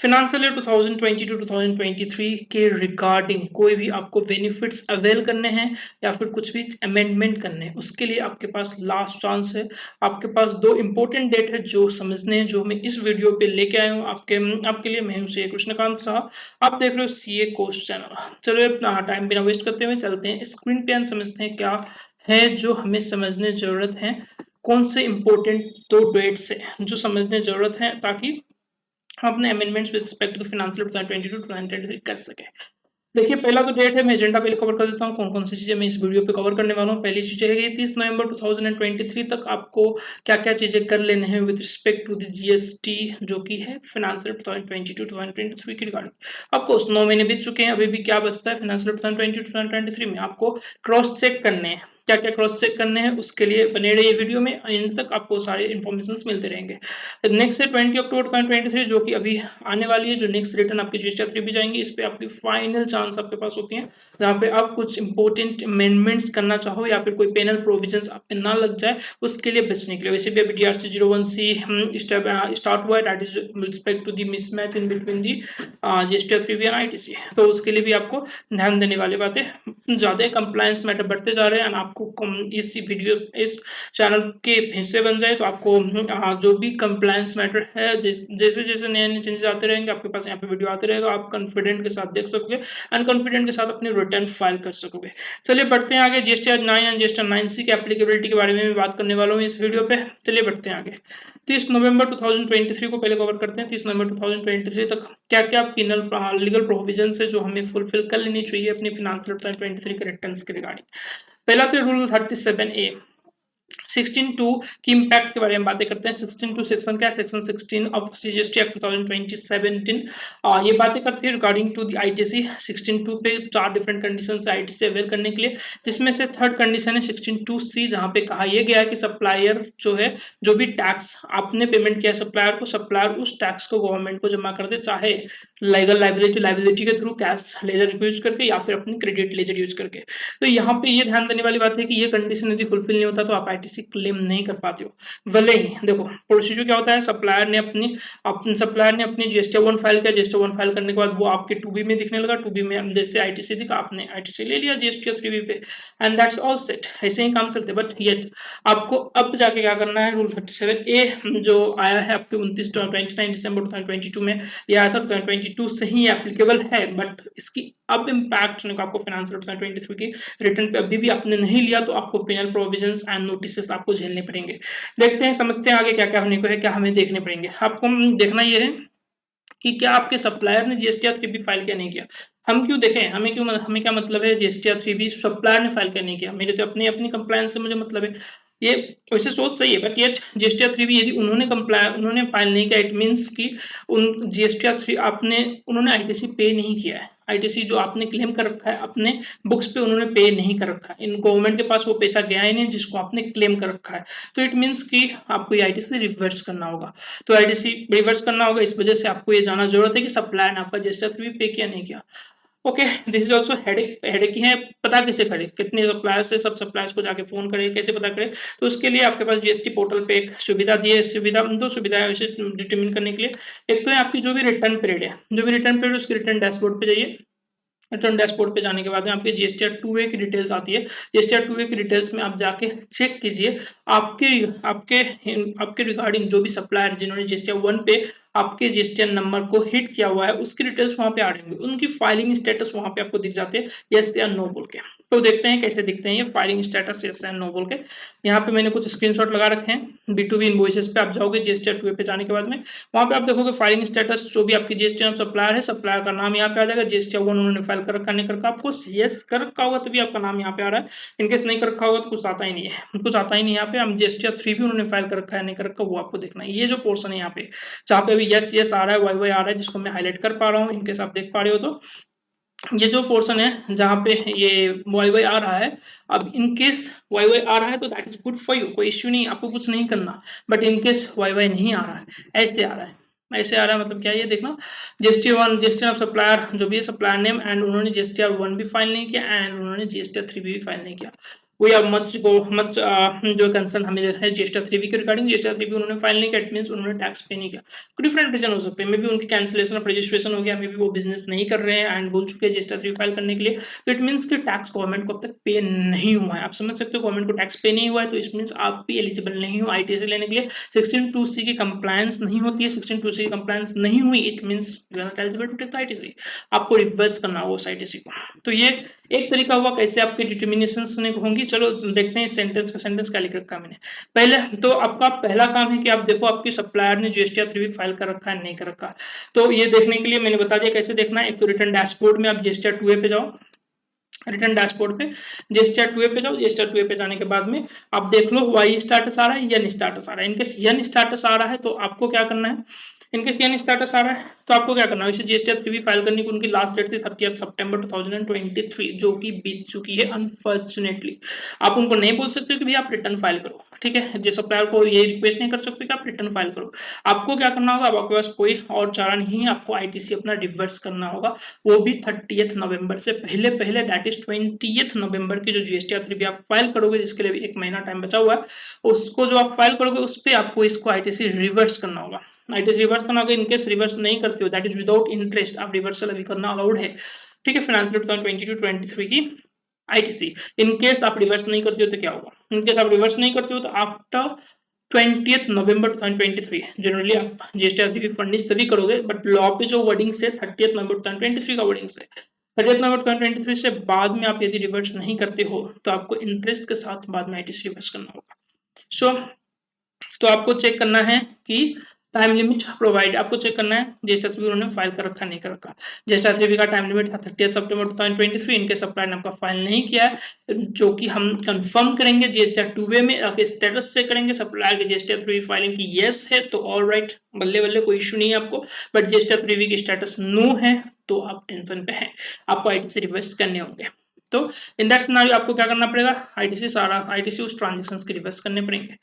Financial year 2022-2023 के regarding कोई भी आपको बेनिफिट्स अवेल करने हैं या फिर कुछ भी अमेंडमेंट करने हैं, उसके लिए आपके पास लास्ट चांस है। आपके पास दो इंपॉर्टेंट डेट है जो समझने हैं, जो मैं इस वीडियो पे लेके आया हूँ आपके लिए। मैं हूँ सीए कृष्णकांत साहब, आप देख रहे हो सीए कोर्स चैनल। चलो अपना टाइम बिना वेस्ट करते हुए चलते हैं स्क्रीन पे, समझते हैं क्या है जो हमें समझने जरूरत है, कौन से इंपॉर्टेंट दो डेट्स है जो समझने जरूरत है, ताकि हम अपने amendments with respect to financial 2022-2023 कर सके। देखिए पहला तो डेट है, मैं एजेंडा पहले कवर कर देता हूँ कौन कौन सी चीजें मैं इस वीडियो पे कवर करने वाला हूँ। पहली चीज है 30 नवंबर 2023 तक आपको क्या क्या चीजें कर लेने हैं with respect to the GST, जो कि है फाइनेंशियल 2022-2023 की रिगार्डिंग। आपको 9 महीने बीत चुके हैं, अभी भी क्या बचता है फाइनेंशियल 2022-2023 में आपको क्रॉस चेक करने हैं। क्या क्या क्रॉस चेक करने हैं उसके लिए बने रहिए वीडियो में, एंड तक आपको सारे इन्फॉर्मेशन मिलते रहेंगे। नेक्स्ट है 20 अक्टूबर 2023, जो कि अभी आने वाली है, जो नेक्स्ट रिटर्न आपकी जीएसटी 3 भी जाएंगी। इस पे आपकी फाइनल चांस आपके पास होती है, जहाँ पे आप कुछ इंपॉर्टेंट अमेंडमेंट्स करना चाहो या फिर कोई पेनल प्रोविजंस आप पे ना लग जाए, उसके लिए बचने के लिए। वैसे भी अभी DRC 01C स्टार्ट हुआ है, that is respect to the mismatch in between the GST 3 and ITC, तो उसके लिए भी आपको ध्यान देने वाली बातें ज्यादा कंप्लायंस मैटर बढ़ते जा रहे हैं। आपको इस वीडियो इस चैनल के हिस्से बन जाए तो आपको जो भी कंप्लायंस मैटर है, जैसे जैसे नए नए चेंजेस आते रहेंगे आपके पास यहाँ पे वीडियो आते रहेगा, आप कॉन्फिडेंट के साथ देख सकोगे एंड कॉन्फिडेंट के साथ अपनी रिटर्न फाइल कर सकोगे। चलिए बढ़ते हैं आगे, GST 9 एंड GST 9C की एप्लीकेबिलिटी के बारे में भी बात करने वाला हूँ इस वीडियो पे। चलिए बढ़ते हैं आगे। 30 नवंबर 2023 को पहले कवर करते हैं। 30 नवंबर 2023 तक क्या क्या पिनल लीगल प्रोविजन है जो हमें फुलफिल कर लेनी चाहिए अपनी फाइनेंशियल 2023 के रिटर्न्स के रिगार्डिंग। पहला तो रूल 37A 16(2) की इम्पैक्ट के बारे में बातें करते हैं। 16(2) सेक्शन क्या है? सेक्शन 16 ऑफ जीएसटी एक्ट 2017 ये बातें करती है रिगार्डिंग टू द ITC। 16(2) पे 4 डिफरेंट कंडीशन है ITC अवेल करने के लिए, जिसमें से थर्ड कंडीशन है 16(2C, जहां पे कहा यह गया है कि सप्लायर जो है, जो भी टैक्स आपने पेमेंट किया सप्लायर को, सप्लायर उस टैक्स को गवर्नमेंट को जमा कर दे, चाहे लीगल लाइबिलिटी के थ्रू कैश लेजर यूज करके या फिर अपनी क्रेडिट लेजर यूज करके। तो यहाँ पे ये ध्यान देने वाली बात है कि ये कंडीशन यदि फुलफिल नहीं होता तो आप ITC क्लेम नहीं कर पाते हो। भले ही देखो प्रोसीजर क्या होता है, सप्लायर ने अपनी GST 1 फाइल किया, GST 1 फाइल करने के बाद वो आपके 2B में दिखने लगा, 2B में जैसे ITC दिखा, आपने ITC ले लिया GST 3B पे, एंड दैट्स ऑल सेट। ऐसे ही काम चलते, बट येट आपको अब जाके क्या करना है, रूल 37A जो आया है आपके 29 दिसंबर 2022 में, यह आया था 2022 से ही एप्लीकेबल है, बट इसकी अब इम्पैक्ट आपको फाइनेंशियल 2023 की रिटर्न पे अभी भी आपने नहीं लिया तो आपको पेनल प्रोविजंस एंड नोटिसेस आपको झेलने पड़ेंगे। देखते हैं, समझते हैं आगे क्या क्या होने को है, क्या हमें देखने पड़ेंगे। आपको देखना ये है कि क्या आपके सप्लायर ने GST 3B फाइल किया नहीं किया। हम क्यों देखें, हमें क्या मतलब है GST 3B सप्लायर ने फाइल किया नहीं किया, मेरे तो अपनी कंप्लायंस से मुझे मतलब है। ये वैसे सोच सही है, बट ये GST 3B यदि उन्होंने फाइल नहीं किया, इट मीन्स कि उन GST 3 उन्होंने ITC पे नहीं किया है। ITC जो आपने क्लेम कर रखा है अपने बुक्स पे, उन्होंने पे नहीं कर रखा है, इन गवर्नमेंट के पास वो पैसा गया ही नहीं जिसको आपने क्लेम कर रखा है। तो इट मीन्स कि आपको ये ITC रिवर्स करना होगा, तो ITC रिवर्स करना होगा। इस वजह से आपको ये जानना जरूरत है कि सप्लायर ने आपका GST 3B पे किया नहीं किया। Okay, this is also headache ही है, पता कैसे करें, कितने सप्लायर्स है, सब सप्लायर्स को जाके फोन करें, कैसे पता करें। तो उसके लिए आपके पास GST पोर्टल पे एक सुविधा दी है, दो सुविधाएं वैसे डिटरमिन करने के लिए। एक तो है आपकी जो भी रिटर्न पीरियड है, उसके रिटर्न डैशबोर्ड पे जाइए। रिटर्न डैशबोर्ड पे जाने के बाद में आपके GST 2A की डिटेल्स आती है। GST 2A की डिटेल्स में आप जाके चेक कीजिए आपके आपके आपके रिगार्डिंग जो भी सप्लायर जिन्होंने GST 1 पे आपके GST नंबर को हिट किया हुआ है, उसकी डिटेल्स वहां पे आ रही होंगी, उनकी फाइलिंग स्टेटस वहां पे आपको दिख जाते हैं, यस या नो बोल के। तो देखते हैं कैसे दिखते हैं ये फाइलिंग स्टेटस यस या नो बोल के। यहाँ पे मैंने कुछ स्क्रीनशॉट लगा रखे हैं। B2B इनवॉइसेस पे आप जाओगे GST 2A पे जाने के बाद में, वहां पे आप देखोगे फाइलिंग स्टेटस, जो भी आपकी GST सप्लायर है, सप्लायर का नाम यहाँ पे आ जाएगा। GST 1 उन्होंने फाइल कर रखा नहीं कर रखा, आपको यस कर रखा होगा तभी आपका नाम यहाँ पे आ रहा है, इनकेस नहीं कर रखा होगा तो कुछ आता ही नहीं है, कुछ आता ही नहीं। यहाँ पे हम GST 3 भी उन्होंने फाइल कर रखा है नहीं कर रखा, वो आपको देखना है। ये जो पोर्सन है यहाँ पे जहाँ पे अभी यस यस आ रहा है, वाई वाई आ रहा है, जिसको मैं हाईलाइट कर पा रहा हूँ, इनकेस आप देख पा रहे हो तो ये जो पोर्शन है जहाँ पे ये वाई वाई आ रहा है, अब इनकेस वाई वाई आ रहा है तो that is good for you, कोई इश्यू नहीं, आपको कुछ नहीं करना। बट इनकेस वाई वाई नहीं आ रहा है, ऐसे आ रहा है, ऐसे आ रहा है, मतलब क्या है ये देखना, GST 1 GST ऑफ सप्लायर जो भी है सप्लायर नेम, एंड उन्होंने GST 1 भी फाइल नहीं किया एंड उन्होंने GST 3 भी फाइल नहीं किया। वी आर मच जो कंसर्न हमें है जीएसटी 3B के रिगार्डिंग। जीएसटी 3B उन्होंने फाइल नहीं किया, इट मींस उन्होंने टैक्स पे नहीं किया। डिफरेंट रीजन हो सकते हैं, मे बी उनकी कैंसिलेशन ऑफ रजिस्ट्रेशन हो गया, मे बी वो बिजनेस नहीं कर रहे हैं एंड बोल चुके हैं जीएसटी 3 फाइल करने के लिए। तो इट मींस कि टैक्स गवर्नमेंट को अब तक पे नहीं हुआ है। आप समझ सकते हो, गवर्नमेंट को टैक्स पे नहीं हुआ है तो इट मींस आप भी एलिजिबल नहीं हो आईटीसी लेने के लिए। 16(2)(c) की कंप्लायंस नहीं होती है, 16(2)(c) की कंप्लायंस नहीं हुई, it means you are not eligible to take the ITC. आपको रिवर्स करना होगा उस आईटीसी को। तो ये एक तरीका हुआ कैसे आपकी डिटर्मिनेशंस होंगी। चलो देखते हैं सेंटेंस पे सेंटेंस क्या लिख रखा है मैंने। पहले तो आपका पहला काम है कि आप देखो आपकी सप्लायर ने जीएसटी 3B फाइल कर रखा है नहीं कर रखा। तो ये देखने के लिए मैंने बता दिया कैसे देखना है। एक तो रिटर्न डैशबोर्ड में आप जीएसटी 2A पे जाओ, रिटर्न डैशबोर्ड पे जीएसटी 2A पे जाओ। जीएसटी 2A पे जाने के बाद में आप देख लो वाई स्टाटस आ रहा है, यन स्टाटस आ रहा है। इनकेस यन स्टाटस आ रहा है तो आपको क्या करना है, इनकेस यन स्टाटस आ रहा है तो आपको क्या करना है, इसे जीएसटी 3B फाइल करने की उनकी लास्ट डेट थी 30 सितंबर 2023, जो कि बीत चुकी है अनफॉर्चुनेटली। आप उनको नहीं बोल सकते कि भैया आप रिटर्न फाइल करो, ठीक है। जो सप्लायर को ये रिक्वेस्ट नहीं कर सकते कि आप रिटर्न फाइल करो। आपको क्या करना होगा, अब आपके पास कोई और चारा नहीं है, आपको आईटीसी अपना रिवर्स करना होगा, वो भी 30 नवंबर से पहले पहले, दैट इज 20 नवंबर की जो जीएसटी 3B आप फाइल करोगे, जिसके लिए भी 1 महीना टाइम बचा हुआ है, उसको जो आप फाइल करोगे उस पर आपको इसको आईटीसी रिवर्स करना होगा। आईटीसी रिवर्स करना होगा। इनकेस रिवर्स नहीं करते हो, दैट इज विदाउट इंटरेस्ट, आप रिवर्सल अभी करना अलाउड है, ठीक है। फाइनेंशियल 2022-23 की आईटीसी इनकेस आप रिवर्स नहीं करते हो तो क्या होगा, इनकेस आप रिवर्स नहीं करते हो तो आफ्टर 20 नवंबर 2023 जनरली आप जीएसटी 3B फंडिंग तभी करोगे, बट लॉ पे जो वर्डिंग से 30 नवंबर 2023 का वर्डिंग से 30 नवंबर 2023 से बाद में आप यदि रिवर्स नहीं करते हो तो आपको इंटरेस्ट के साथ बाद में आईटीसी रिवर्स करना होगा। सो तो आपको चेक करना है कि टाइम लिमिट प्रोवाइड, आपको चेक करना है जीएसटी 3B उन्होंने फाइल कर रखा नहीं कर रखा। जीएसटी 3B का टाइम लिमिट था 30 सितंबर 2023, इनके सप्लायर ने आपका फाइल नहीं किया है, जो कि हम कंफर्म करेंगे जीएसटी 2A में आपके स्टेटस से करेंगे। सप्लायर की जीएसटी 3B फाइलिंग की येस है तो ऑल राइट, बल्ले बल्ले, कोई इशू नहीं है आपको। बट जीएसटी 3B की स्टेटस नो है तो आप टेंशन पे हैं, आपको आईटीसी रिवर्स करने होंगे। तो इन दैट सिनेरियो आपको क्या करना पड़ेगा, आईटीसी उस ट्रांजेक्शंस के रिवर्स करने पड़ेंगे।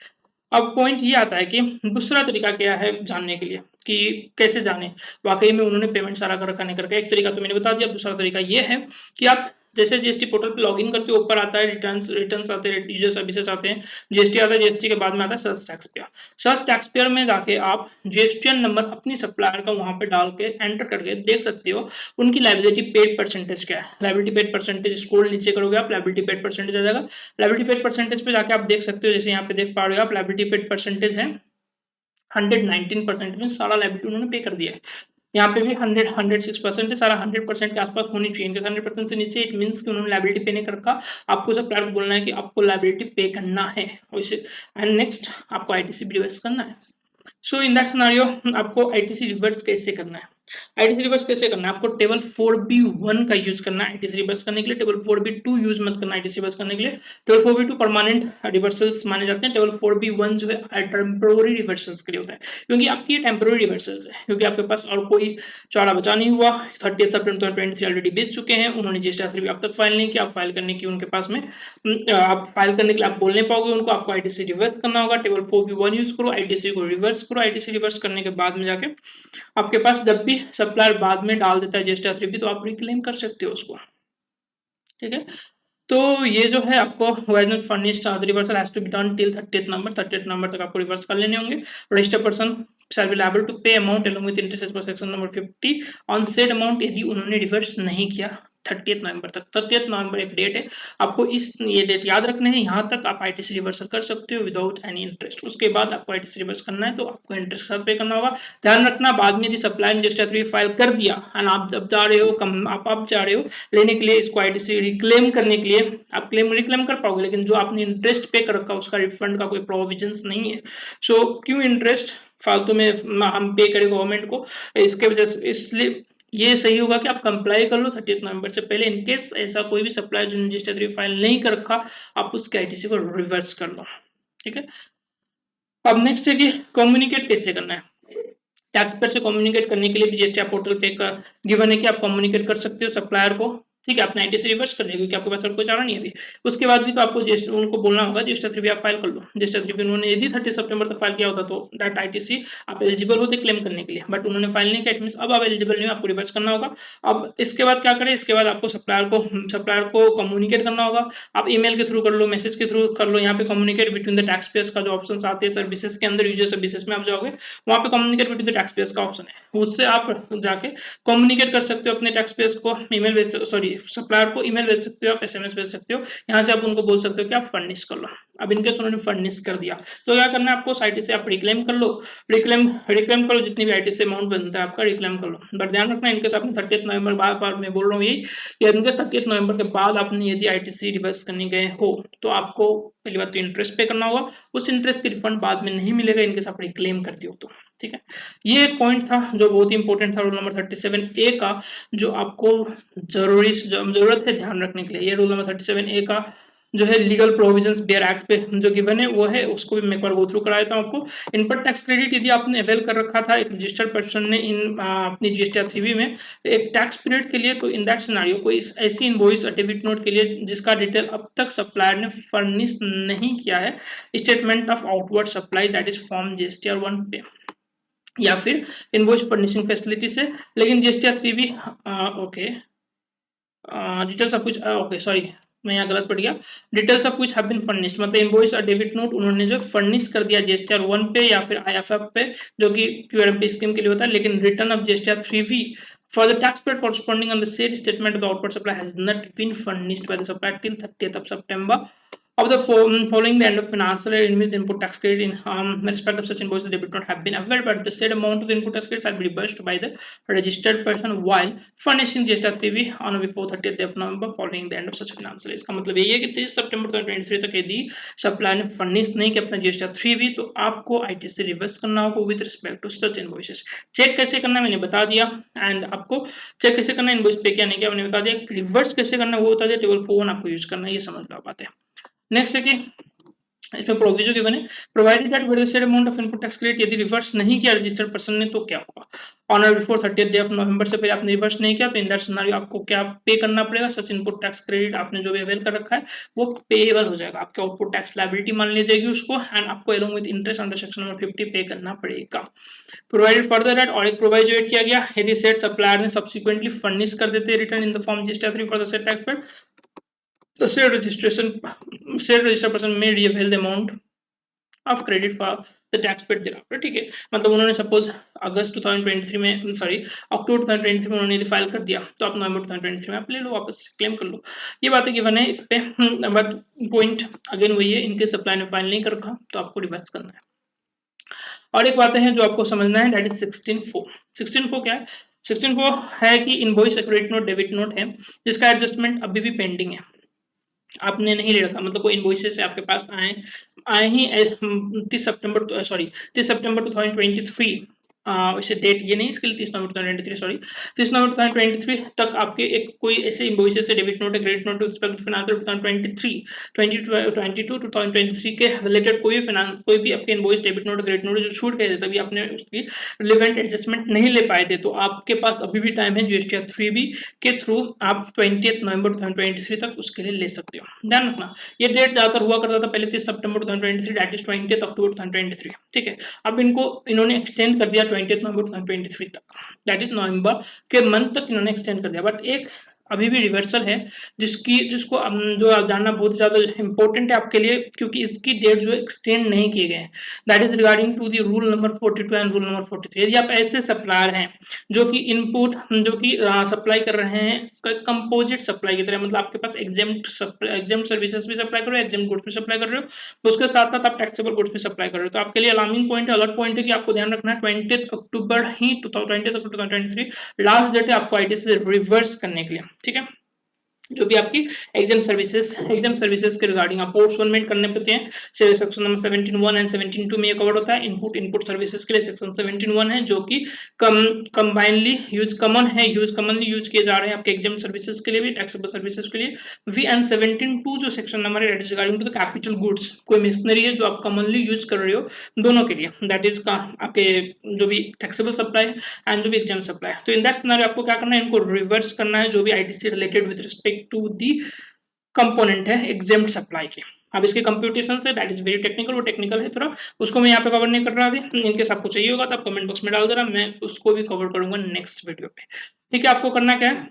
अब पॉइंट ये आता है कि दूसरा तरीका क्या है जानने के लिए कि कैसे जाने वाकई में उन्होंने पेमेंट सारा कर रखा नहीं करके। एक तरीका तो मैंने बता दिया, दूसरा तरीका ये है कि आप जैसे जीएसटी पोर्टल पे लॉगिन करते हो, ऊपर आता है रिटर्न्स आते हैं, यूजर सर्विसेज आते हैं, जीएसटी आता है, जीएसटी के बाद में आता है search tax payer. Search tax payer में जाके आप जीएसटीएन नंबर अपनी सप्लायर का वहां पे डाल के एंटर करके देख सकते हो उनकी लायबिलिटी पेड परसेंटेज क्या है। लायबिलिटी पेड परसेंटेज स्क्रॉल नीचे करोगे आप, लायबिलिटी पेड परसेंटेज आ जाएगा। लायबिलिटी पेड परसेंटेज पे जाके आप देख सकते हो, जैसे यहाँ पे देख पा रहे हो आप, लायबिलिटी पेड परसेंटेज है 119% में, सारा लायबिलिटी उन्होंने पे कर दिया है। यहाँ पे भी 106% है, सारा 100% के आसपास होनी चाहिए। इनके 100% से नीचे इट मींस कि उन्होंने लायबिलिटी पे नहीं कर रखा। आपको सप्लायर को बोलना है कि आपको लायबिलिटी पे करना है वैसे, एंड नेक्स्ट आपको आईटीसी रिवर्स करना है। सो इन दैट सिनेरियो आपको आईटीसी रिवर्स कैसे करना है, आईटीसी रिवर्स कैसे करना है, आपको टेबल 4B1 का यूज करना है आईटीसी रिवर्स करने के लिए। टेबल 4B2 यूज मत करना आईटीसी रिवर्स करने के लिए। टेबल 4B2 परमानेंट रिवर्सल्स माने जाते हैं, टेबल 4B1 जो है टेम्पोररी रिवर्सल्स के लिए होता है, क्योंकि आपकी ये टेम्पोररी रिवर्सल्स है, क्योंकि आपके पास और कोई चारा बचा नहीं हुआ। 30 सितंबर 2023 ऑलरेडी बीत चुके हैं, उन्होंने जीएसटी 3B अब तक फाइल नहीं किया। आप फाइल करने की उनके पास में आप फाइल करने के लिए आप बोल नहीं पाओगे उनको, आपको आईटीसी रिवर्स करना होगा। टेबल 4B1 यूज करो, आईटीसी को रिवर्स करो। आईटीसी रिवर्स करने के बाद में जाके आपके पास जब भी सप्लायर बाद में डाल देता है जीएसटी 3B तो आप रिक्लेम कर सकते हो उसको, ठीक है। तो ये जो है आपको was not furnished reversal has to be done till 30 November तक आपको रिवर्स कर लेने होंगे। Registered person shall be liable to pay amount along with interest as per section number 50 on said amount यदि उन्होंने रिवर्स नहीं किया 30 नवंबर तक। 30 नवंबर एक डेट है, आपको इस ये डेट याद रखने हैं। यहाँ तक आप आईटीसी रिवर्सल कर सकते हो विदाउट एनी इंटरेस्ट। उसके बाद आपको आईटीसी रिवर्स करना है तो आपको इंटरेस्ट साथ पे करना होगा। ध्यान रखना, बाद में यदि सप्लाई ने जीएसटी 3 फाइल कर दिया एंड आप जब जा रहे हो आप जा रहे हो लेने के लिए इसको आईटीसी रिक्लेम करने के लिए, आप रिक्लेम कर पाओगे, लेकिन जो आपने इंटरेस्ट पे कर रखा उसका रिफंड का कोई प्रोविजंस नहीं है। सो क्यों इंटरेस्ट फालतू में हम पे करें गवर्नमेंट को, इसके वजह से इसलिए ये सही होगा कि आप कंप्लाई कर लो 30 नवंबर से पहले। इनकेस ऐसा कोई भी सप्लाई जो रजिस्टर 3 फाइल नहीं कर रखा, आप उसके आईटीसी को रिवर्स कर लो, ठीक है। अब नेक्स्ट है कि कम्युनिकेट कैसे करना है। टैक्स पेयर से कम्युनिकेट करने के लिए भी जीएसटी पोर्टल पे एक गिवन है कि आप कम्युनिकेट कर सकते हो सप्लायर को ठीक है, आपने आईटीसी रिवर्स कर दिया क्योंकि आपके पास और कोई चारा नहीं है अभी। उसके बाद भी तो आपको जीएसटी उनको बोलना होगा जीएसटी 3 भी आप फाइल कर लो। जीएसटी 3 भी उन्होंने यदि 30 सितंबर तक फाइल किया होता तो दैट आईटीसी आप एलिजिबल होते क्लेम करने के लिए, बट उन्होंने फाइल नहीं किया, इट मींस अब आप एलिजिबल नहीं हो, आपको रिवर्स करना होगा। अब इसके बाद क्या करें, इसके बाद आपको सप्लायर को कम्युनिकेट करना होगा। आप ईमेल के थ्रू कर लो, मैसेज के थ्रू कर लो, यहाँ पे communicate between the tax payers का जो ऑप्शन आते हैं सर्विसेज के अंदर, यूजर सर्विसेज में आप जाओगे वहाँ पे communicate between the tax payers का ऑप्शन है, उससे आप जाके कम्युनिकेट कर सकते हो अपने टैक्स पेयर्स को, ईमेल भेज सॉरी सप्लायर को ईमेल भेज सकते हो, आप एसएमएस भेज सकते हो, यहाँ से आप उनको बोल सकते हो कि आप फर्निश कर लो। अब इनके उन्होंने फर्निश कर दिया तो क्या करना है आपको, साइट से आप रिक्लेम कर लो, रिक्लेम करो, जितनी भी आईटी से अमाउंट बनता है आपका रिक्लेम कर लो। बट ध्यान रखना इनके आपने 30 नवंबर, बार बार मैं बोल रहा हूँ यही कि इनके 30 नवंबर के बाद आपने यदि आईटीसी रिवर्स करने गए हो तो आपको पहली बात तो इंटरेस्ट पे करना होगा, उस इंटरेस्ट की रिफंड बाद में नहीं मिलेगा इनके आप रिक्लेम करते हो तो। ठीक है, ये एक पॉइंट था जो बहुत ही इंपॉर्टेंट था रूल नंबर 37A का, जो आपको जरूरत है ध्यान रखने के लिए। ये रूल नंबर 37A का जो है लीगल प्रोविजंस बेयर एक्ट पे जो गिवन है वो है, उसको भी मैं एक बार गो थ्रू करा देता हूँ आपको। इनपुट टैक्स क्रेडिट यदि आपने अवेल कर रखा था एक रजिस्टर्ड पर्सन ने इन अपनी जीएसटी 3B में एक टैक्स पीरियड के लिए, तो इन दैट सिनेरियो कोई ऐसी इनवॉइस और डेबिट नोट के लिए जिसका डिटेल अब तक सप्लायर ने फर्निश नहीं किया है, statement of outward supply that is form GSTR 1 पे या फिर इनवॉइस फर्निशिंग फैसिलिटी से, लेकिन जीएसटीआर 3B ओके डिटेल्स सब कुछ ओके सॉरी मैं यहाँ गलत पड़ गया, डिटेल्स ऑफ कुछ हैव बीन फर्निश्ड, मतलब इनवॉइस और डेबिट नोट उन्होंने जो फर्निश कर दिया जीएसटीआर 1 पे या फिर आईएफएफ पे जो कि क्यूआरएमपी स्कीम के लिए होता है, लेकिन return of GSTR 3V for the tax period corresponding on the said statement of the outward supply has not been furnished by the supplier till 30th of September of the following the end of financial year in which the input tax credit in respect of such invoice the debit not have been availed, but the said amount of the input tax credit shall be reimbursed by the registered person while furnishing GST 3B on or before 30th of November following the end of such financial year। इसका मतलब यही है कि 30 सितंबर 2023 तक यदि supplier ने furnish नहीं किया अपना जीएसटी 3B तो आपको आईटीसी रिवर्स करना होगा with respect to such invoices. Check कैसे करना मैंने बता दिया, एंड आपको चेक कैसे करना इनवॉइस पे क्या नहीं किया मैंने बता दिया, रिवर्स कैसे करना वो बता दिया, टेबल 4 आपको यूज करना है, ये समझ लो बात है। नेक्स्ट है कि इसमें प्रोविजन गिवन है, provided that with the said amount of input tax credit यदि रिवर्स नहीं किया रजिस्टर्ड पर्सन ने तो क्या होगा, ऑन और before 30th day of November से पहले आपने रिवर्स नहीं किया तो इन दैट सिनेरियो आपको क्या पे करना पड़ेगा, सच इनपुट टैक्स क्रेडिट आपने जो भी अवेल कर रखा है वो पेएबल हो जाएगा, आपके आउटपुट टैक्स लायबिलिटी मान ली जाएगी उसको, एंड आपको along with interest under section number 50 पे करना पड़ेगा। प्रोवाइडेड फर्दर दैट और एक प्रोवाइजो ऐड किया गया, यदि सेड सप्लायर ने सब्सिक्वेंटली फर्निश कर देते return in the form GST 3 for the said tax paid, the said registered person may reavail the amount of credit for the tax paid thereafter। ठीक है, मतलब उन्होंने सपोज अगस्त 2023 में सॉरी अक्टूबर 2023 में उन्होंने फाइल कर दिया तो आप नवंबर 2023 में आप ले लो वापस क्लेम कर लो, ये बातें गिवन है इस पे। बट पॉइंट अगेन वही है, इनके सप्लाई ने फाइल नहीं कर रखा तो आपको रिवर्स करना है। और एक बात है जो आपको समझना है दैट इज 16.4। 16.4 क्या है, 16.4 है कि invoice credit note debit note है जिसका एडजस्टमेंट अभी भी पेंडिंग है, आपने नहीं ले रखा, मतलब कोई इनवॉइसेस आपके पास आए ही 30 सितंबर सॉरी 30 सितंबर 2023 वैसे डेट ये नहीं, इसके लिए 30 नवंबर 2023 सॉरी 30 नवंबर 2023 तक आपके एक कोई ऐसे इनवॉइसेस से debit note credit note respect financial 2022 2023 के रिलेटेड कोई भी आपके invoice debit note credit note जो छूट गए थे तभी आपने उसकी रिलेवेंट एडजस्टमेंट नहीं ले पाए थे, तो आपके पास अभी भी टाइम है जीएसटी 3B के थ्रू आप 20 नवंबर 2023 तक उसके लिए ले सकते हो। ध्यान रखना ये डेट ज्यादातर हुआ करता था पहले 30 सितंबर 2023 दैट इज 20 अक्टूबर 2023। ठीक है, अब इन्होंने एक्सटेंड कर दिया 20 नवंबर 2023 तक, दैट इज नवंबर के मंथ तक इन्होंने एक्सटेंड कर दिया, बट एक अभी भी रिवर्सल है जिसको जो आप जानना बहुत ज्यादा इंपॉर्टेंट है आपके लिए, क्योंकि इसकी डेट जो एक्सटेंड नहीं किए गए, that is regarding to the rule number 42 and rule number 43। यदि आप ऐसे सप्लायर हैं जो कि इनपुट जो कि सप्लाई कर रहे हैं कंपोजिट सप्लाई की तरह, मतलब आपके पास एग्जेम्प्ट सर्विसेज भी सप्लाई कर रहे हो, एग्जेम्प्ट गुड्स भी सप्लाई कर रहे हो, तो उसके साथ साथ आप टैक्सेबल गुड्स भी सप्लाई कर रहे हो, तो आपके लिए अलार्मिंग पॉइंट है, अलर्ट पॉइंट है कि आपको ध्यान रखना है 20 अक्टूबर ही 2023 लास्ट डेट है आपको आईटी से रिवर्स करने के लिए। ठीक है, जो भी आपकी एग्जाम सर्विसेज के रिगार्डिंग आप पोस्टपोनमेंट करने पड़ते हैं, सेक्शन नंबर 17(1) एंड 17(2) में ये कवर होता है। इनपुट सर्विसेज के लिए सेक्शन 17(1) है, जो कि कंबाइनली यूज कॉमनली यूज किए जा रहे हैं आपके एग्जाम सर्विसेज के लिए भी, टैक्सेबल सर्विसेज के लिए भी। एंड 17(2) जो सेक्शन नंबर है, regarding to the capital goods, कोई मशीनरी है जो आप कॉमनली यूज कर रहे हो, दोनों के लिए, दैट इज का आपके जो भी टैक्सेबल सप्लाई एंड जो भी एग्जाम सप्लाई। तो इन दैट सिनेरियो आपको क्या करना है, इनको रिवर्स करना है, जो भी ITC related with respect to the component है एग्जाम सप्लाई के। अब इसके कंप्यूटेशन से, दैट इज वेरी टेक्निकल, वो टेक्निकल है थोड़ा, उसको मैं यहाँ पे कवर नहीं कर रहा अभी। इनकेस आपको चाहिए होगा तो आप कमेंट बॉक्स में डाल देना, मैं उसको भी कवर करूंगा नेक्स्ट वीडियो पे। ठीक है, आपको करना क्या है,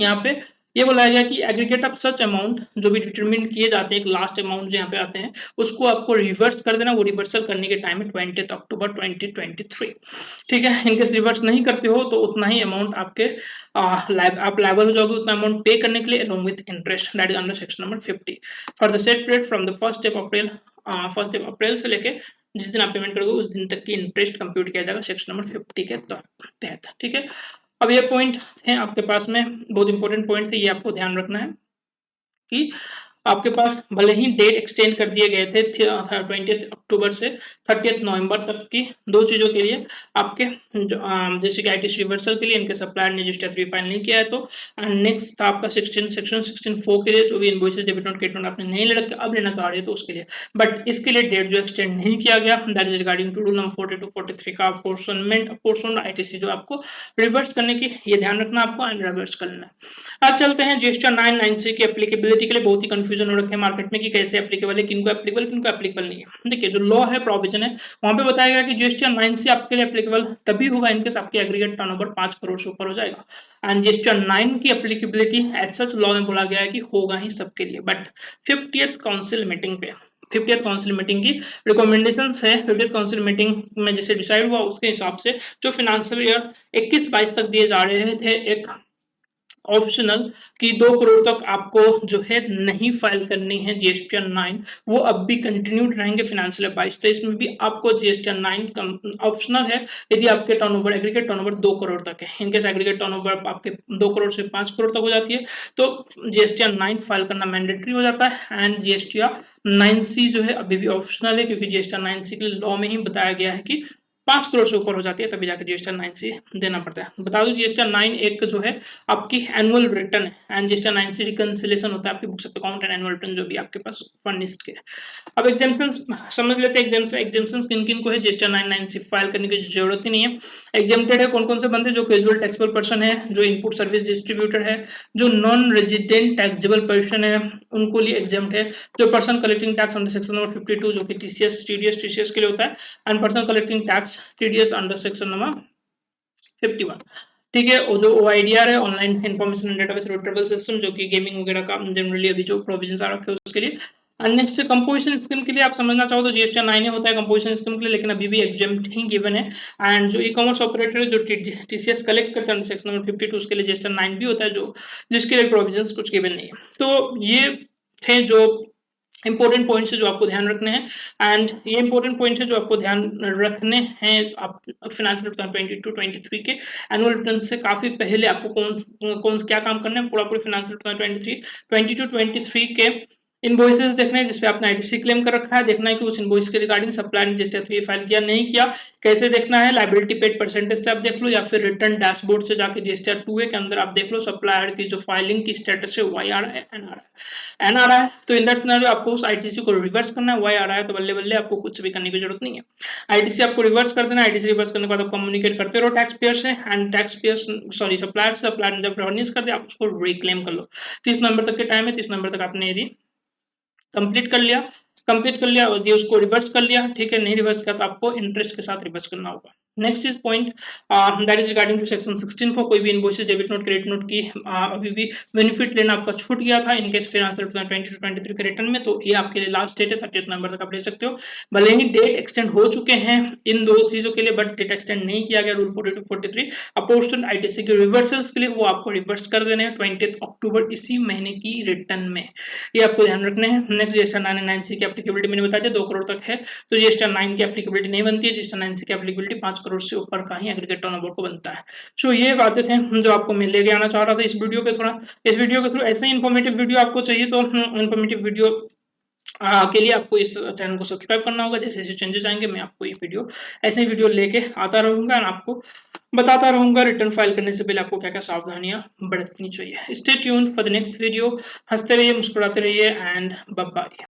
यहाँ पे ये बोला गया कि एग्रीगेट ऑफ सच अमाउंट जो भी डिटरमिन किए जाते हैं, एक लास्ट अमाउंट जो यहाँ पे आते हैं, उसको आपको रिवर्स कर देना। वो रिवर्सल करने के टाइम है 20 अक्टूबर 2023। ठीक है, इनकेस रिवर्स नहीं करते हो तो उतना ही अमाउंट आपके आप लायबल हो जाओगे, उतना अमाउंट पे करने के लिए, along with interest, that is under section number 50 for the set period from the first of April से लेके जिस दिन आप पेमेंट करोगे उस दिन तक की इंटरेस्ट कंप्यूट किया जाएगा सेक्शन नंबर 50 के तहत। ठीक है, अब ये पॉइंट है आपके पास में, बहुत इंपॉर्टेंट पॉइंट है, ये आपको ध्यान रखना है कि आपके पास भले ही डेट एक्सटेंड कर दिए गए थे 20 अक्टूबर से 30 नवंबर तक की, दो चीजों के लिए आपके, जैसे कि आईटीसी रिवर्सल के लिए इनके सप्लायर ने रजिस्टर 3 फाइल नहीं किया है तो, नेक्स्ट था आपका सेक्शन 16(4) के लिए, जो भी invoices debit note credit note आपने नहीं ले रखे अब लेना चाह रहे हो तो उसके लिए, बट इसके लिए डेट जो एक्सटेंड नहीं किया गया, that is regarding to rule number 42-43 का पोर्शन आईटीसी जो आपको रिवर्स करने की, ये ध्यान रखना आपको, एंड रिवर्स कर लेना। अब चलते हैं जीएसटी 993 की एप्लीकेबिलिटी के लिए। बहुत ही कंफ्यूजन हो रखे हैं मार्केट में कि कैसे एप्लीकेबल है, किनको एप्लीकेबल नहीं है। देखिए, जो लॉ है, प्रोविजन है, वहां पे बताया गया कि जीएसटी 9 आपके लिए एप्लीकेबल तभी होगा इनकेस आपकी एग्रीगेट टर्नओवर 5 करोड़ से ऊपर हो जाएगा। एंड जीएसटी 9 की एप्लीकेबिलिटी एज सच लॉ में बोला गया है कि होगा ही सबके लिए, बट 50th काउंसिल मीटिंग पे, 50th काउंसिल मीटिंग की रिकमेंडेशंस है, 50th काउंसिल मीटिंग में जैसे डिसाइड हुआ उसके हिसाब से जो फाइनेंशियल ईयर 21-22 तक दिए जा रहे थे एक ऑप्शनल कि 2 करोड़ तक आपको जो है नहीं फाइल करनी है जीएसटी 9, वो अब भी कंटिन्यूड रहेंगे फाइनेंशियल 22। तो इसमें भी आपको जीएसटी 9 ऑप्शनल है यदि आपके टर्नओवर, एग्रीगेट टर्नओवर 2 करोड़ तक है। इनकेस एग्रीगेट टर्नओवर आपके 2 करोड़ से 5 करोड़ तक हो जाती है तो जीएसटी 9 फाइल करना मैंडेटरी हो जाता है। एंड जीएसटी 9C जो है अभी भी ऑप्शनल है, क्योंकि जीएसटी 9C के लॉ में ही बताया गया है कि 5 करोड़ से ऊपर हो जाती है तभी जाकर जीएसटी 9C देना पड़ता है। बता दो जीएसटी 9 एक जो है आपकी एनुअल रिटर्न है, एंड जीएसटी 9C रिकंसिलेशन होता है आपकी books of account and annual return जो भी आपके पास फर्निश्ड के। अब एग्जाम्पशंस समझ लेते हैं, एग्जाम्पशंस किन किन को है जीएसटी 9 फाइल करने की जरूरत ही नहीं है। एग्जेम्प्टेड है कौन कौन से बंदे, जो कैजुअल टैक्सेबल पर्सन है, जो इनपुट सर्विस डिस्ट्रीब्यूटर है, जो नॉन रेजिडेंट टैक्सेबल पर्सन है उनको लिए एग्जाम्प्ट है, जो person collecting tax under section number 52 जो कि टीसीएस के लिए होता है, and person collecting tax TDS under section number 51। ठीक है, और जो OIDR है, online information and database retrieval system, जो कि गेमिंग वगैरह का जनरली अभी जो प्रोविजंस आ रखे हैं उसके लिए। नेक्स्ट कंपोजिशन स्कीम के लिए आप समझना चाहो तो जीएसटी 9 होता है कंपोजिशन स्कीम के लिए, लेकिन अभी भी एग्जाम्प्ट ही गिवन है। एंड जो ई कॉमर्स ऑपरेटर है जो टीसीएस कलेक्ट करते हैं सेक्शन नंबर 52 उसके लिए जीएसटी 9 भी होता है, जो जिसके लिए प्रोविजंस कुछ गिवन नहीं है। तो ये थे जो इंपॉर्टेंट पॉइंट्स है जो आपको ध्यान रखने हैं, एंड ये इंपॉर्टेंट पॉइंट है जो आपको ध्यान रखने हैं आप फाइनेंशियल 22-23 के एनुअल रिटर्न से काफी पहले आपको कौन क्या काम करना है, पूरा फाइनेंशियल 22-23 के इनवॉइसेस देखना है जिसपे आपने आईटीसी क्लेम कर रखा है, देखना है कि उस इनवॉइस के रिगार्डिंग सप्लायर ने जीएसटी 3 फाइल किया नहीं किया, कैसे देखना है, लायबिलिटी पेड परसेंटेज से आप देख लो, या फिर रिटर्न डैशबोर्ड से जाके जीएसटी 2A के अंदर आप देख लो सप्लायर की जो फाइलिंग की स्टेटस है, वाई आ रहा है, एन आ रहा है। तो इन दैट सिनेरियो आपको उस आईटीसी को रिवर्स करना है, वाई आ रहा है तो बल्ले बल्ले आपको कुछ भी करने की जरूरत नहीं है, आईटीसी आपको रिवर्स कर देना। आईटीसी रिवर्स करने के बाद आप कम्युनिकेट करते रहो टैक्स पेयर से, and tax payer sorry supplier ने जब फर्निश कर दिया आप उसको रिक्लेम कर लो। 30 नवंबर तक के टाइम है, 30 नवंबर तक आपने यदि कंप्लीट कर लिया और ये उसको रिवर्स कर लिया, ठीक है, नहीं रिवर्स किया तो आपको इंटरेस्ट के साथ रिवर्स करना होगा। Next is point that is regarding to section 16 for कोई भी invoices debit note credit note की अभी भी बेनिफिट लेना आपका छूट गया था इनकेस फाइनेंशियल 20-23 के रिटर्न में, तो ये आपके लिए लास्ट डेट है 30 नवंबर तक आप ले सकते हो। भले ही डेट एक्सटेंड हो चुके हैं इन दो चीजों के लिए, बट डेट एक्सटेंड नहीं किया गया रूल 42-43 अपोस्टल आईटीसी के रिवर्सल्स के लिए, वो आपको रिवर्स कर देने हैं 20 अक्टूबर इसी महीने की रिटर्न में, ये आपको ध्यान रखना है। नेक्स्ट जीएसटी 9 की एप्लीकेबिलिटी मैंने बता दिया 2 करोड़ तक है, तो जीएसटी 9 की एप्लीकेबिलिटी नहीं बनती है, जीएसटी 9 की एप्लीकेबिलिटी 5 करोड़ से ऊपर का ही एग्रीगेट टर्नओवर को बनता है। सो ये बातें थे जो आपको मैं लेके आना चाह रहा था इस वीडियो के थ्रू। ऐसे ही इन्फॉर्मेटिव वीडियो आपको चाहिए तो इन्फॉर्मेटिव वीडियो के लिए आपको इस चैनल को सब्सक्राइब करना होगा। जैसे जैसे चेंजेस आएंगे मैं आपको ये वीडियो ऐसे ही वीडियो लेके आता रहूंगा और आपको बताता रहूंगा रिटर्न फाइल करने से पहले आपको क्या क्या सावधानियां बरतनी चाहिए। Stay tuned for the next video. हंसते रहिए, मुस्कुराते रहिए एंड बाय बाय।